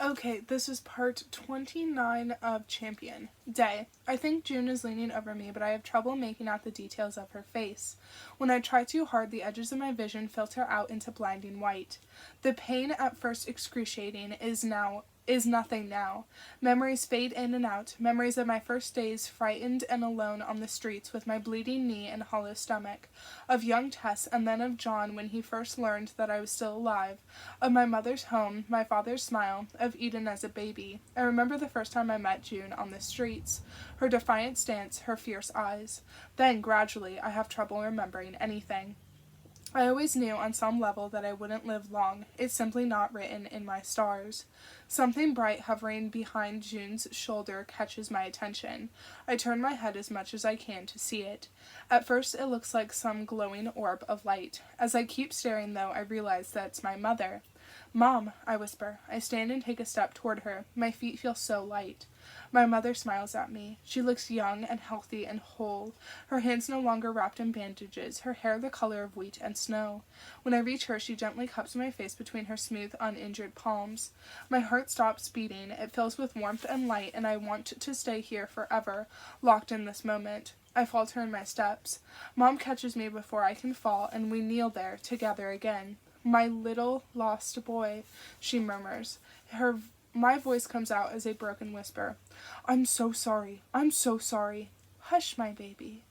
Okay, this is part 29 of Champion. Day. I think June is leaning over me, but I have trouble making out the details of her face. When I try too hard, the edges of my vision filter out into blinding white. The pain, at first excruciating, is nothing now. Memories fade in and out, memories of my first days frightened and alone on the streets with my bleeding knee and hollow stomach, of young Tess and then of John when he first learned that I was still alive, of my mother's home, my father's smile, of Eden as a baby. I remember the first time I met June on the streets, her defiant stance, her fierce eyes. Then, gradually, I have trouble remembering anything. I always knew on some level that I wouldn't live long. It's simply not written in my stars. Something bright hovering behind June's shoulder catches my attention. I turn my head as much as I can to see it. At first it looks like some glowing orb of light. As I keep staring, though, I realize that it's my mother. "Mom," I whisper. I stand and take a step toward her. My feet feel so light. My mother smiles at me. She looks young and healthy and whole, her hands no longer wrapped in bandages, her hair the color of wheat and snow. When I reach her, she gently cups my face between her smooth, uninjured palms. My heart stops beating. It fills with warmth and light, and I want to stay here forever, locked in this moment. I falter in my steps. Mom catches me before I can fall, and we kneel there, together again. "My little lost boy," she murmurs. My voice comes out as a broken whisper. "I'm so sorry. I'm so sorry." "Hush, my baby."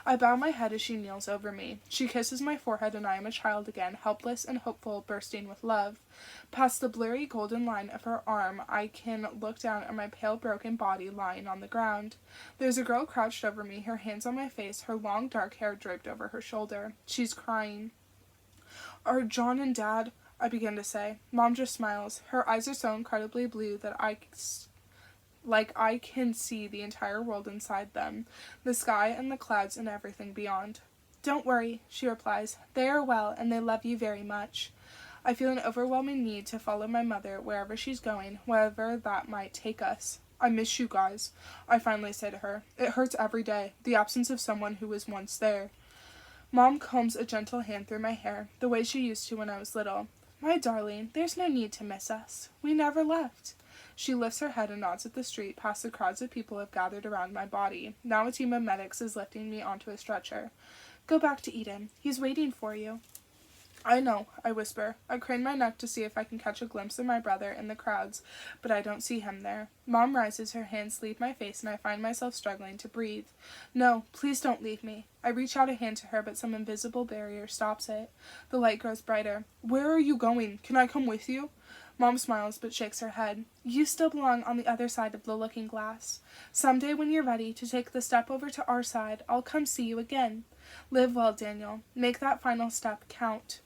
I bow my head as she kneels over me. She kisses my forehead and I am a child again, helpless and hopeful, bursting with love. Past the blurry golden line of her arm, I can look down at my pale, broken body lying on the ground. There's a girl crouched over me, her hands on my face, her long dark hair draped over her shoulder. She's crying. "Are John and Dad—" I begin to say. Mom just smiles. Her eyes are so incredibly blue that I can see the entire world inside them, the sky and the clouds and everything beyond. "Don't worry," she replies. "They are well, and they love you very much." I feel an overwhelming need to follow my mother wherever she's going, wherever that might take us. "I miss you guys," I finally say to her. "It hurts every day, the absence of someone who was once there." Mom combs a gentle hand through my hair, the way she used to when I was little. "My darling, there's no need to miss us. We never left." She lifts her head and nods at the street, past the crowds of people who have gathered around my body. Now a team of medics is lifting me onto a stretcher. "Go back to Eden. He's waiting for you." "I know," I whisper. I crane my neck to see if I can catch a glimpse of my brother in the crowds, but I don't see him there. Mom rises, her hands leave my face, and I find myself struggling to breathe. "No, please don't leave me." I reach out a hand to her, but some invisible barrier stops it. The light grows brighter. "Where are you going? Can I come with you?" Mom smiles but shakes her head. "You still belong on the other side of the looking glass. Someday when you're ready to take the step over to our side, I'll come see you again. Live well, Daniel. Make that final step count."